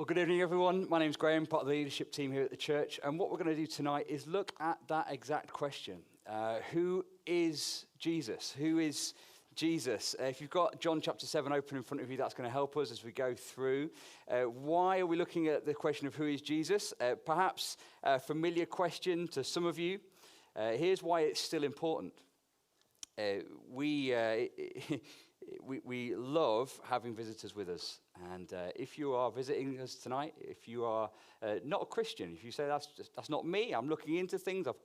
Well, good evening, everyone. My name's Graham, part of the leadership team here at the church. And what we're going to do tonight is look at that exact question. Who is Jesus? Who is Jesus? If you've got John chapter 7 open in front of you, that's going to help us as we go through. Why are we looking at the question of who is Jesus? Perhaps a familiar question to some of you. Here's why it's still important. We love having visitors with us. And if you are visiting us tonight, if you are not a Christian, if you say that's not me, I'm looking into things, I've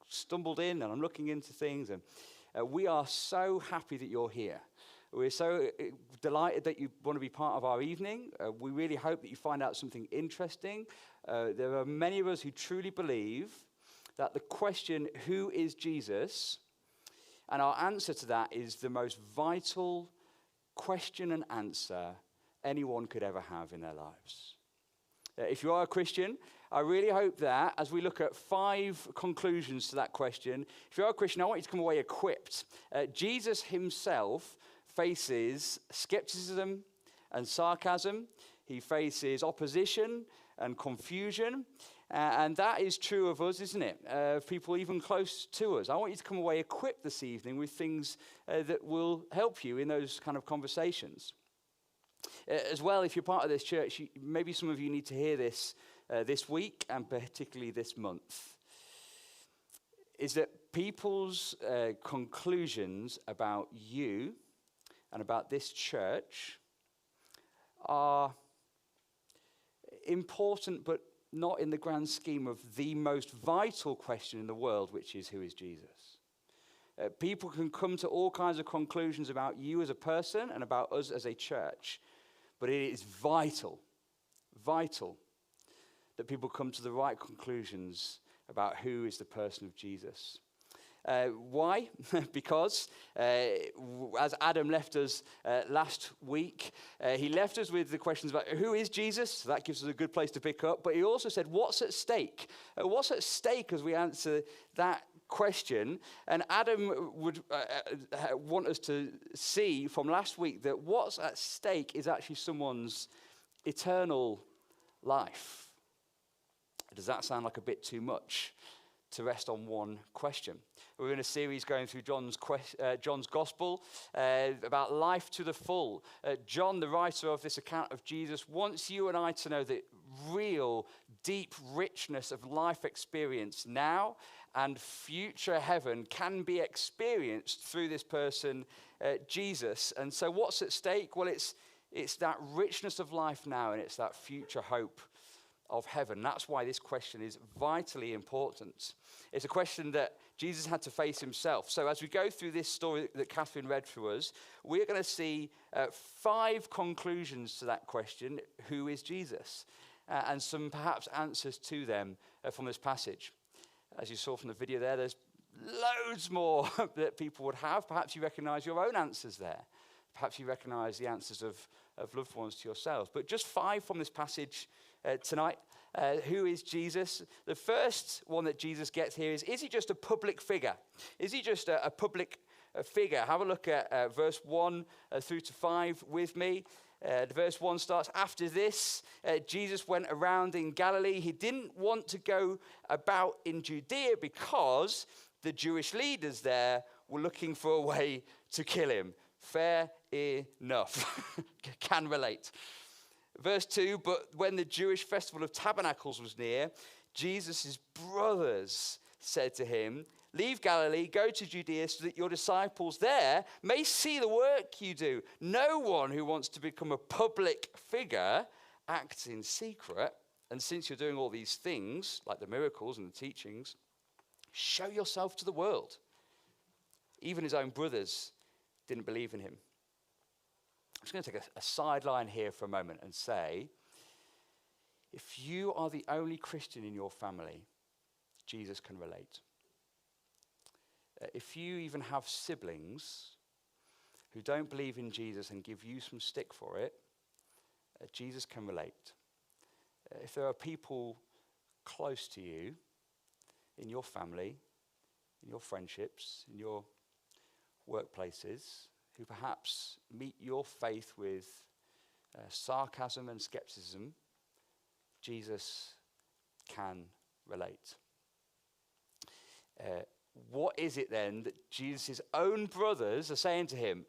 stumbled in and I'm looking into things, and we are so happy that you're here. We're so delighted that you want to be part of our evening. We really hope that you find out something interesting. There are many of us who truly believe that the question, who is Jesus? And our answer to that is the most vital question and answer anyone could ever have in their lives. If you are a Christian, I really hope that as we look at 5 conclusions to that question, if you are a Christian, I want you to come away equipped. Jesus himself faces skepticism and sarcasm. He faces opposition and confusion. And that is true of us, isn't it? People even close to us. I want you to come away equipped this evening with things that will help you in those kind of conversations. As well, if you're part of this church, maybe some of you need to hear this this week and particularly this month, is that people's conclusions about you and about this church are important, but not in the grand scheme of the most vital question in the world, which is, who is Jesus? People can come to all kinds of conclusions about you as a person and about us as a church, but it is vital that people come to the right conclusions about who is the person of Jesus. Why? Because as Adam left us last week, he left us with the questions about who is Jesus? So that gives us a good place to pick up. But he also said, what's at stake? What's at stake as we answer that question? And Adam would want us to see from last week that what's at stake is actually someone's eternal life. Does that sound like a bit too much to rest on one question? We're in a series going through John's Gospel about life to the full. John, the writer of this account of Jesus, wants you and I to know the real, deep richness of life experience now and future heaven can be experienced through this person, Jesus. And so what's at stake? Well, it's that richness of life now, and it's that future hope of heaven. That's why this question is vitally important. It's a question that Jesus had to face himself. So as we go through this story that Catherine read for us, we're going to see 5 conclusions to that question, who is Jesus? And some perhaps answers to them from this passage. As you saw from the video there's loads more that people would have. Perhaps you recognize your own answers there. Perhaps you recognize the answers of loved ones to yourselves. But just 5 from this passage tonight. Who is Jesus? The first one that Jesus gets here is he just a public figure? Is he just a public figure? Have a look at verse 1 through to 5 with me. The verse 1 starts, after this, Jesus went around in Galilee. He didn't want to go about in Judea because the Jewish leaders there were looking for a way to kill him. Fair enough. Can relate. Verse 2, but when the Jewish festival of tabernacles was near, Jesus' brothers said to him, leave Galilee, go to Judea so that your disciples there may see the work you do. No one who wants to become a public figure acts in secret. And since you're doing all these things, like the miracles and the teachings, show yourself to the world. Even his own brothers didn't believe in him. I'm just going to take a sideline here for a moment and say, if you are the only Christian in your family, Jesus can relate. If you even have siblings who don't believe in Jesus and give you some stick for it, Jesus can relate. If there are people close to you, in your family, in your friendships, in your workplaces, who perhaps meet your faith with sarcasm and skepticism, Jesus can relate. What is it then that Jesus' own brothers are saying to him?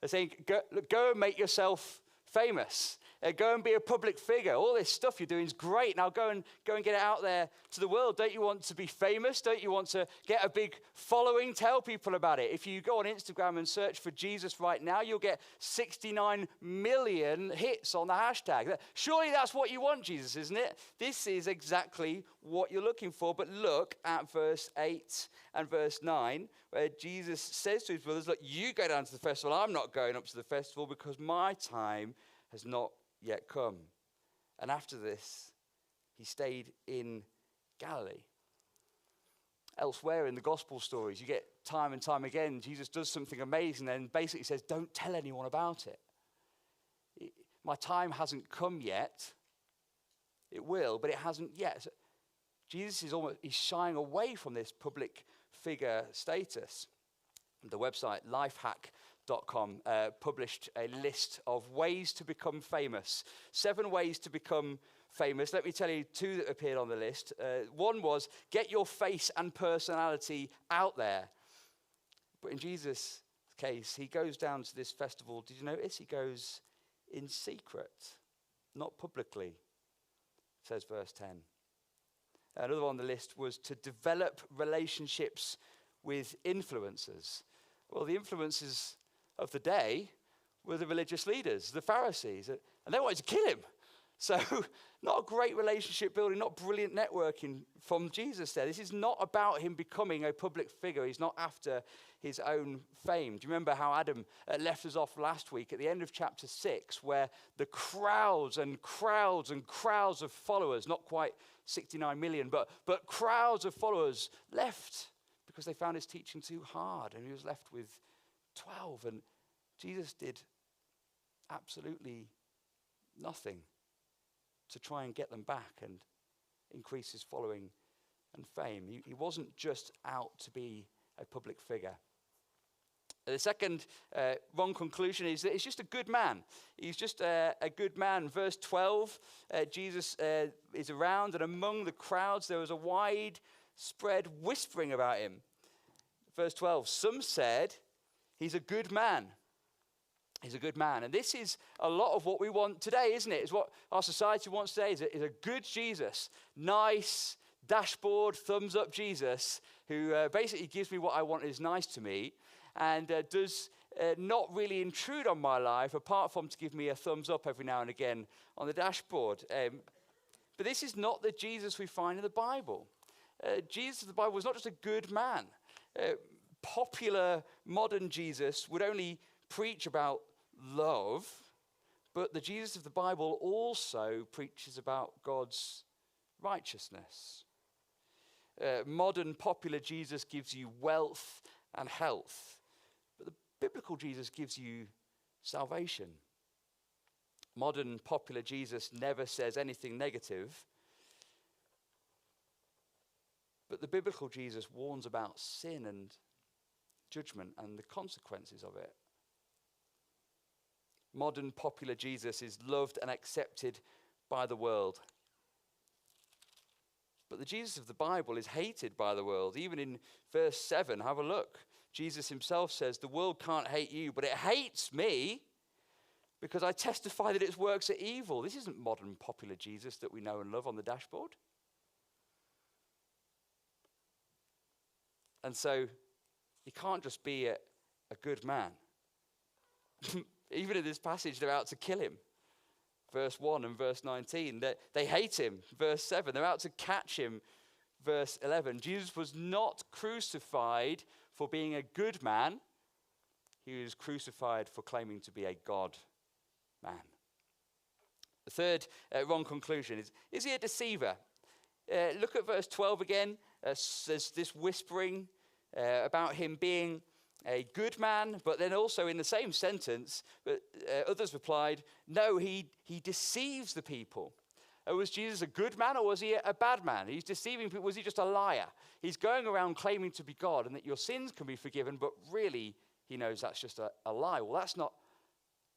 They're saying, go and make yourself famous. Go and be a public figure. All this stuff you're doing is great. Now go and get it out there to the world. Don't you want to be famous? Don't you want to get a big following? Tell people about it. If you go on Instagram and search for Jesus right now, you'll get 69 million hits on the hashtag. Surely that's what you want, Jesus, isn't it? This is exactly what you're looking for. But look at verse 8 and verse 9, where Jesus says to his brothers, look, you go down to the festival. I'm not going up to the festival because my time has not yet come. And after this, he stayed in Galilee. Elsewhere in the gospel stories, you get time and time again, Jesus does something amazing and basically says, don't tell anyone about it. My time hasn't come yet. It will, but it hasn't yet. So Jesus he's shying away from this public figure status. The website lifehack.com published a list of ways to become famous. 7 ways to become famous. Let me tell you 2 that appeared on the list. One was get your face and personality out there. But in Jesus' case, he goes down to this festival. Did you notice? He goes in secret, not publicly, says verse 10. Another one on the list was to develop relationships with influencers. Well, the influencers of the day were the religious leaders, the Pharisees, and they wanted to kill him. So not a great relationship building, not brilliant networking from Jesus there. This is not about him becoming a public figure. He's not after his own fame. Do you remember how Adam left us off last week at the end of chapter 6, where the crowds and crowds and crowds of followers, not quite 69 million, but crowds of followers left because they found his teaching too hard, and he was left with 12. And Jesus did absolutely nothing to try and get them back and increase his following and fame. He wasn't just out to be a public figure. The second wrong conclusion is that he's just a good man. He's just a good man. Verse 12, Jesus is around, and among the crowds there was a widespread whispering about him. Verse 12, some said, he's a good man. He's a good man. And this is a lot of what we want today, isn't it? It's what our society wants today, is a good Jesus. Nice, dashboard, thumbs up Jesus, who basically gives me what I want, is nice to me, and does not really intrude on my life, apart from to give me a thumbs up every now and again on the dashboard. But this is not the Jesus we find in the Bible. Jesus of the Bible was not just a good man. Popular modern Jesus would only preach about love, but the Jesus of the Bible also preaches about God's righteousness. Modern popular Jesus gives you wealth and health, but the biblical Jesus gives you salvation. Modern popular Jesus never says anything negative, but the biblical Jesus warns about sin and judgment and the consequences of it. Modern popular Jesus is loved and accepted by the world. But the Jesus of the Bible is hated by the world. Even in verse 7, have a look. Jesus himself says, the world can't hate you, but it hates me because I testify that its works are evil. This isn't modern popular Jesus that we know and love on the dashboard. And so he can't just be a good man. Even in this passage, they're out to kill him. Verse 1 and verse 19, they hate him. Verse 7, they're out to catch him. Verse 11, Jesus was not crucified for being a good man. He was crucified for claiming to be a God man. The third wrong conclusion is he a deceiver? Look at verse 12 again. There's this whispering about him being a good man, but then also in the same sentence, others replied, no, he deceives the people. Was Jesus a good man or was he a bad man? He's deceiving people. Was he just a liar? He's going around claiming to be God and that your sins can be forgiven, but really he knows that's just a lie. Well, that's not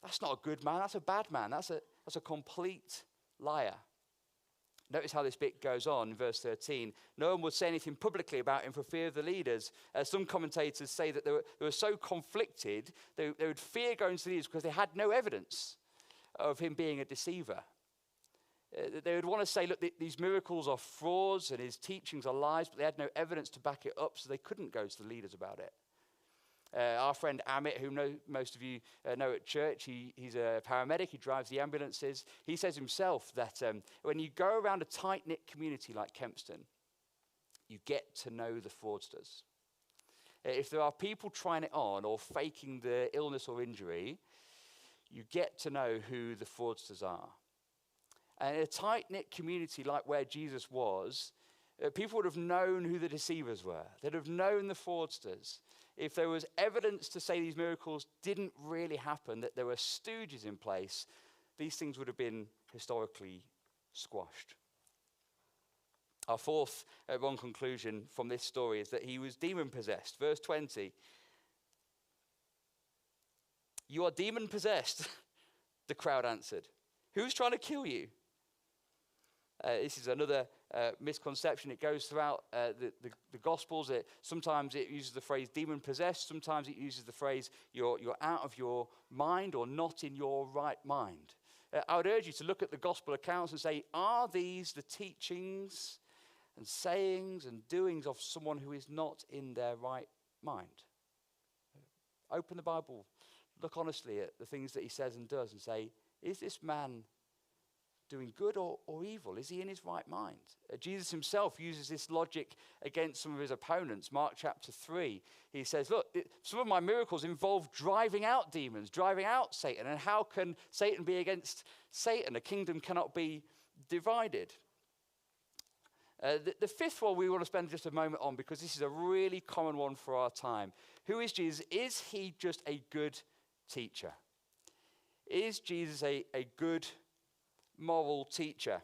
a good man. That's a bad man. That's a complete liar. Notice how this bit goes on in verse 13. No one would say anything publicly about him for fear of the leaders. Some commentators say that they were so conflicted, they would fear going to the leaders because they had no evidence of him being a deceiver. They would want to say, look, these miracles are frauds and his teachings are lies, but they had no evidence to back it up, so they couldn't go to the leaders about it. Our friend Amit, who most of you know at church, he's a paramedic, he drives the ambulances. He says himself that when you go around a tight-knit community like Kempston, you get to know the fraudsters. If there are people trying it on or faking the illness or injury, you get to know who the fraudsters are. And in a tight-knit community like where Jesus was, people would have known who the deceivers were. They'd have known the fraudsters. If there was evidence to say these miracles didn't really happen, that there were stooges in place, these things would have been historically squashed. Our fourth wrong conclusion from this story is that he was demon-possessed. Verse 20. You are demon-possessed, the crowd answered. Who's trying to kill you? This is another misconception. It goes throughout the Gospels. Sometimes it uses the phrase demon-possessed. Sometimes it uses the phrase you're out of your mind or not in your right mind. I would urge you to look at the Gospel accounts and say, are these the teachings and sayings and doings of someone who is not in their right mind? Open the Bible. Look honestly at the things that he says and does and say, is this man doing good or evil? Is he in his right mind? Jesus himself uses this logic against some of his opponents. Mark chapter 3, he says, look, some of my miracles involve driving out demons, driving out Satan. And how can Satan be against Satan? A kingdom cannot be divided. The fifth one we want to spend just a moment on, because this is a really common one for our time. Who is Jesus? Is he just a good teacher? Is Jesus a good moral teacher?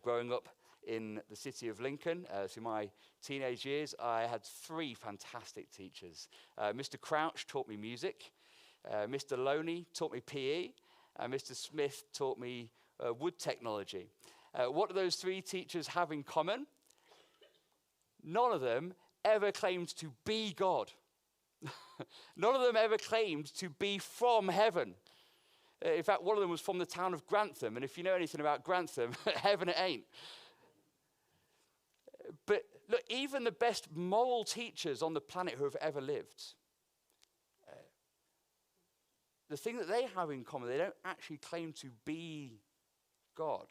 Growing up in the city of Lincoln, through my teenage years, I had three fantastic teachers. Mr. Crouch taught me music, Mr. Loney taught me PE, and Mr. Smith taught me wood technology. What do those three teachers have in common? None of them ever claimed to be God. None of them ever claimed to be from heaven. In fact, one of them was from the town of Grantham, and if you know anything about Grantham, heaven it ain't. But look, even the best moral teachers on the planet who have ever lived, the thing that they have in common, they don't actually claim to be God.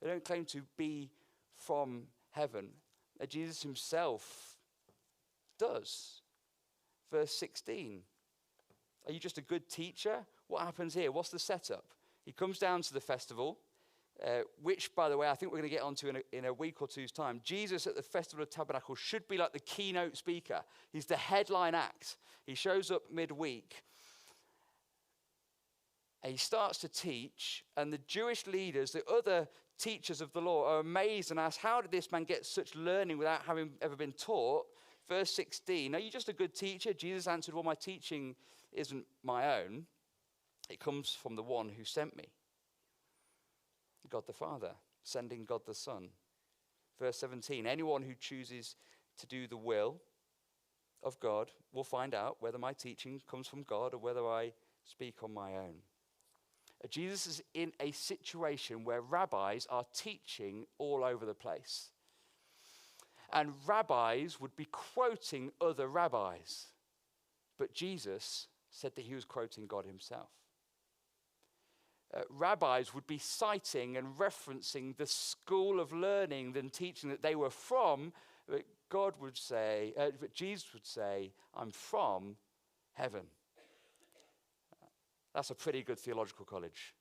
They don't claim to be from heaven. Jesus himself does. Verse 16. Are you just a good teacher? What happens here? What's the setup? He comes down to the festival, which, by the way, I think we're going to get onto in a week or two's time. Jesus at the Festival of Tabernacles should be like the keynote speaker. He's the headline act. He shows up midweek. And he starts to teach, and the Jewish leaders, the other teachers of the law, are amazed and ask, how did this man get such learning without having ever been taught? Verse 16, are you just a good teacher? Jesus answered, well, my teaching isn't my own. It comes from the one who sent me. God the Father, sending God the Son. Verse 17, anyone who chooses to do the will of God will find out whether my teaching comes from God or whether I speak on my own. Jesus is in a situation where rabbis are teaching all over the place. And rabbis would be quoting other rabbis. But Jesus said that he was quoting God himself. Rabbis would be citing and referencing the school of learning and teaching that they were from. But God would say, but Jesus would say, I'm from heaven. That's a pretty good theological college.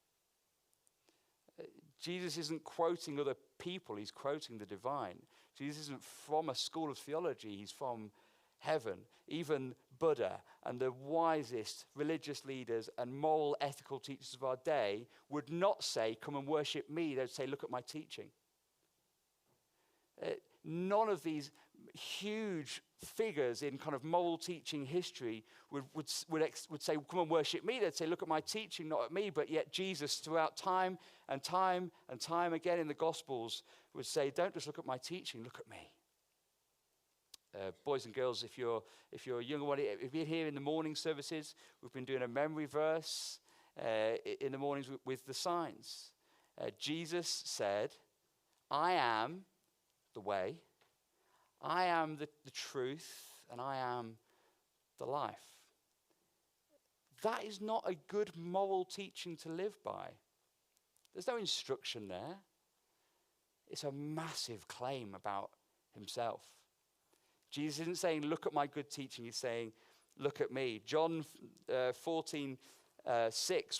Jesus isn't quoting other people, he's quoting the divine. Jesus isn't from a school of theology, he's from heaven. Even Buddha and the wisest religious leaders and moral ethical teachers of our day would not say, come and worship me. They'd say, look at my teaching. None of these huge figures in kind of moral teaching history would say, come and worship me. They'd say, look at my teaching, not at me. But yet Jesus, throughout time and time and time again in the Gospels, would say, don't just look at my teaching, look at me. Boys and girls, if you're a younger one, if you've been here in the morning services, we've been doing a memory verse in the mornings with the signs. Jesus said, I am the way, I am the truth, and I am the life. That is not a good moral teaching to live by. There's no instruction there. It's a massive claim about himself. Jesus isn't saying, look at my good teaching. He's saying, look at me. John 14:6,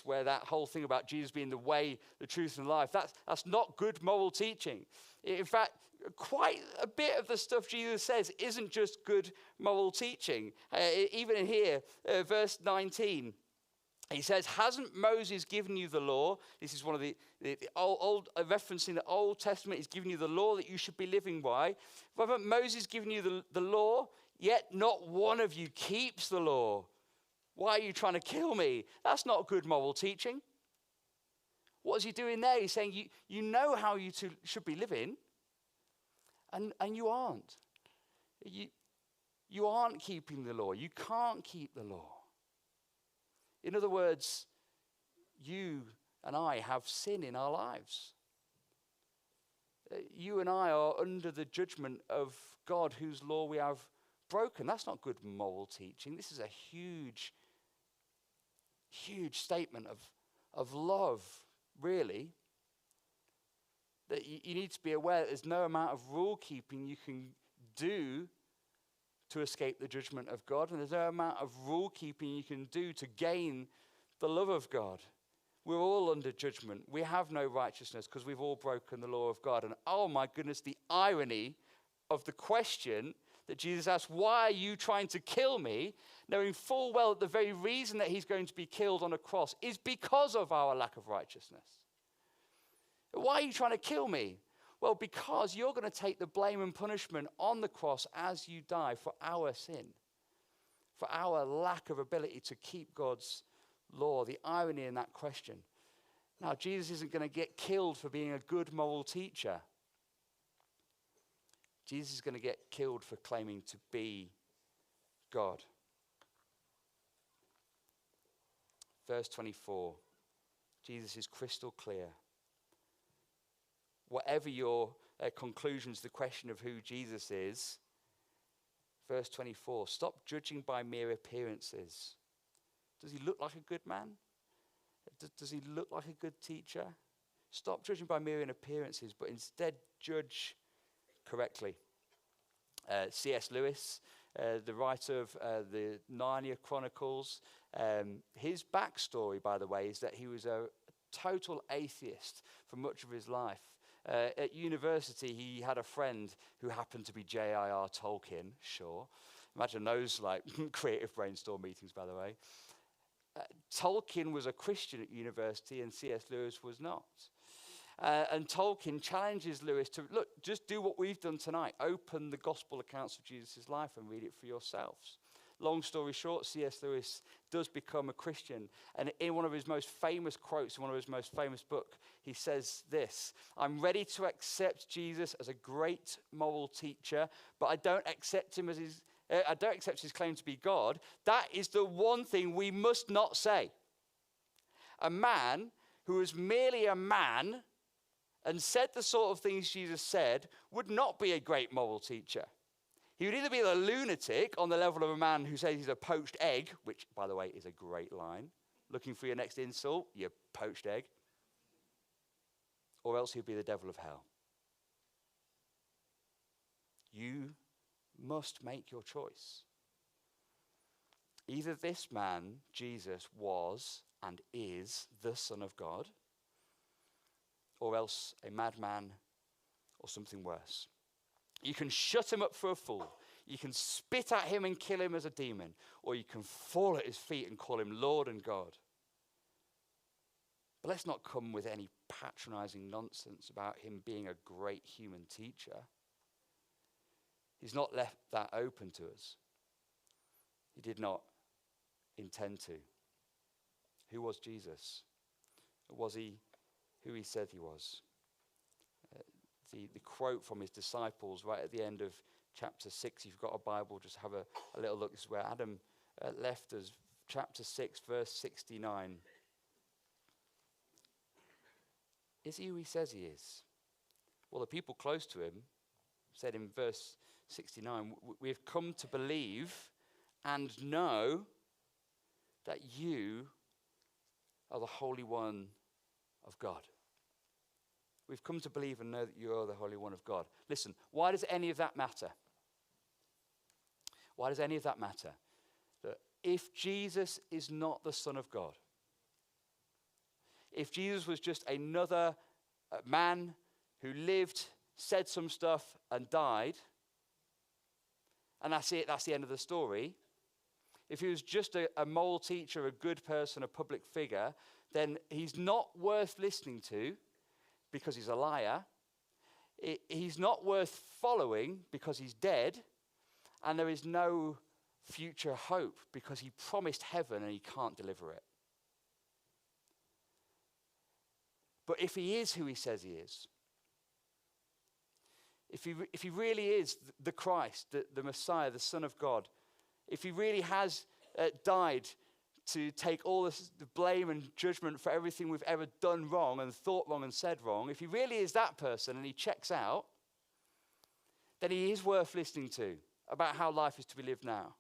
where that whole thing about Jesus being the way, the truth, and life, that's not good moral teaching. In fact, quite a bit of the stuff Jesus says isn't just good moral teaching. Even in here, verse 19, he says, hasn't Moses given you the law? This is one of the old referencing the Old Testament. He's given you the law that you should be living by. Haven't Moses given you the law? Yet not one of you keeps the law. Why are you trying to kill me? That's not good moral teaching. What is he doing there? He's saying, you know how you two should be living, and you aren't. You aren't keeping the law. You can't keep the law. In other words, you and I have sin in our lives. You and I are under the judgment of God, whose law we have broken. That's not good moral teaching. This is a huge statement of love, really. That you need to be aware that there's no amount of rule keeping you can do to escape the judgment of God, and there's no amount of rule keeping you can do to gain the love of God. We're all under judgment. We have no righteousness because we've all broken the law of God. And oh my goodness, the irony of the question that Jesus asked, why are you trying to kill me? Knowing full well that the very reason that he's going to be killed on a cross is because of our lack of righteousness. Why are you trying to kill me? Well, because you're going to take the blame and punishment on the cross as you die for our sin, for our lack of ability to keep God's law. The irony in that question. Now, Jesus isn't going to get killed for being a good moral teacher. Jesus is going to get killed for claiming to be God. Verse 24, Jesus is crystal clear. Whatever your conclusions to the question of who Jesus is, verse 24, stop judging by mere appearances. Does he look like a good man? Does he look like a good teacher? Stop judging by mere appearances, but instead judge correctly. C.S. Lewis, the writer of the Narnia Chronicles, his backstory, by the way, is that he was a total atheist for much of his life. At university, he had a friend who happened to be J.R.R. Tolkien, sure. Imagine those like creative brainstorm meetings, by the way. Tolkien was a Christian at university and C.S. Lewis was not. And Tolkien challenges Lewis to, look, just do what we've done tonight. Open the gospel accounts of Jesus' life and read it for yourselves. Long story short, C.S. Lewis does become a Christian. And in one of his most famous quotes, in one of his most famous books, he says this: I'm ready to accept Jesus as a great moral teacher, but I don't accept him as I don't accept his claim to be God. That is the one thing we must not say. A man who is merely a man and said the sort of things Jesus said would not be a great moral teacher. He would either be a lunatic on the level of a man who says he's a poached egg, which, by the way, is a great line. Looking for your next insult, you poached egg. Or else he'd be the devil of hell. You must make your choice. Either this man, Jesus, was and is the Son of God, or else a madman or something worse. You can shut him up for a fool. You can spit at him and kill him as a demon. Or you can fall at his feet and call him Lord and God. But let's not come with any patronizing nonsense about him being a great human teacher. He's not left that open to us. He did not intend to. Who was Jesus? Was he who he said he was? The quote from his disciples right at the end of chapter 6, if you've got a Bible, just have a little look. This is where Adam left us. Chapter 6, verse 69. Is he who he says he is? Well, the people close to him said in verse 69, we have come to believe and know that you are the Holy One of God. We've come to believe and know that you are the Holy One of God. Listen, why does any of that matter? Why does any of that matter? That if Jesus is not the Son of God, if Jesus was just another man who lived, said some stuff, and died, and that's it, that's the end of the story. If he was just a moral teacher, a good person, a public figure, then he's not worth listening to because he's a liar. He's not worth following because he's dead. And there is no future hope because he promised heaven and he can't deliver it. But if he is who he says he is, if he really is the Christ, the Messiah, the Son of God, if he really has died to take all the blame and judgment for everything we've ever done wrong and thought wrong and said wrong, if he really is that person and he checks out, then he is worth listening to about how life is to be lived now.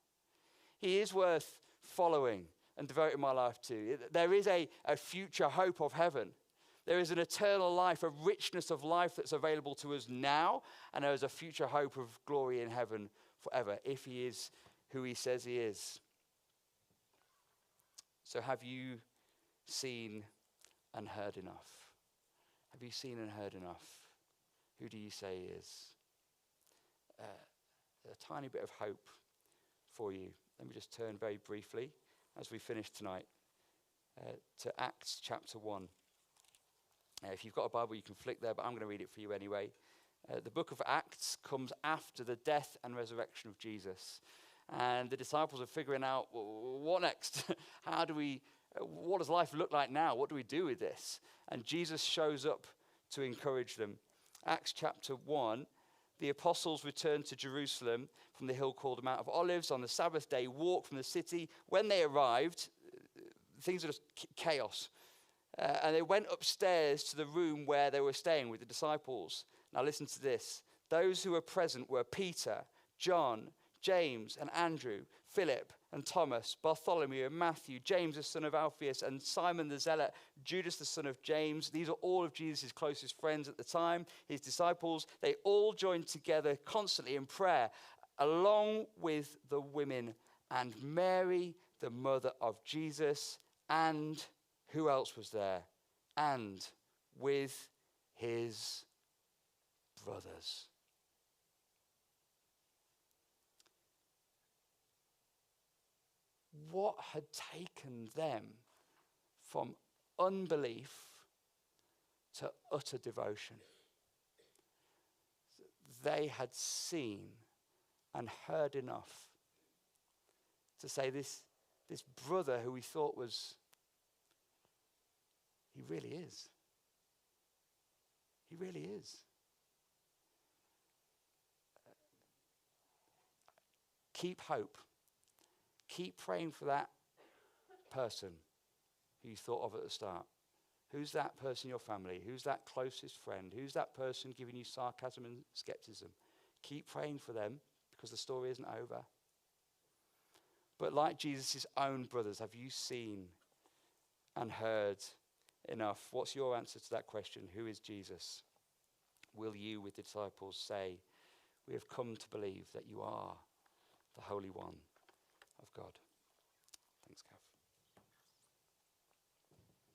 He is worth following and devoting my life to. There is a future hope of heaven. There is an eternal life, a richness of life that's available to us now, and there is a future hope of glory in heaven forever, if he is who he says he is. So have you seen and heard enough? Have you seen and heard enough? Who do you say he is? A tiny bit of hope for you. Let me just turn very briefly, as we finish tonight, to Acts chapter 1. If you've got a Bible, you can flick there, but I'm going to read it for you anyway. The book of Acts comes after the death and resurrection of Jesus. And the disciples are figuring out, what next? What does life look like now? What do we do with this? And Jesus shows up to encourage them. Acts chapter 1, the apostles returned to Jerusalem from the hill called the Mount of Olives on the Sabbath day, walked from the city. When they arrived, things are just chaos. And they went upstairs to the room where they were staying with the disciples. Now listen to this. Those who were present were Peter, John, James and Andrew, Philip and Thomas, Bartholomew and Matthew, James the son of Alphaeus and Simon the Zealot, Judas the son of James. These are all of Jesus' closest friends at the time, his disciples. They all joined together constantly in prayer, along with the women and Mary, the mother of Jesus, and who else was there? And with his brothers. What had taken them from unbelief to utter devotion? They had seen and heard enough to say this brother who we thought was, he really is. He really is. Keep hope. Keep praying for that person who you thought of at the start. Who's that person in your family? Who's that closest friend? Who's that person giving you sarcasm and skepticism? Keep praying for them because the story isn't over. But like Jesus' own brothers, have you seen and heard enough? What's your answer to that question? Who is Jesus? Will you, with the disciples, say, we have come to believe that you are the Holy One of God? Thanks, Kath.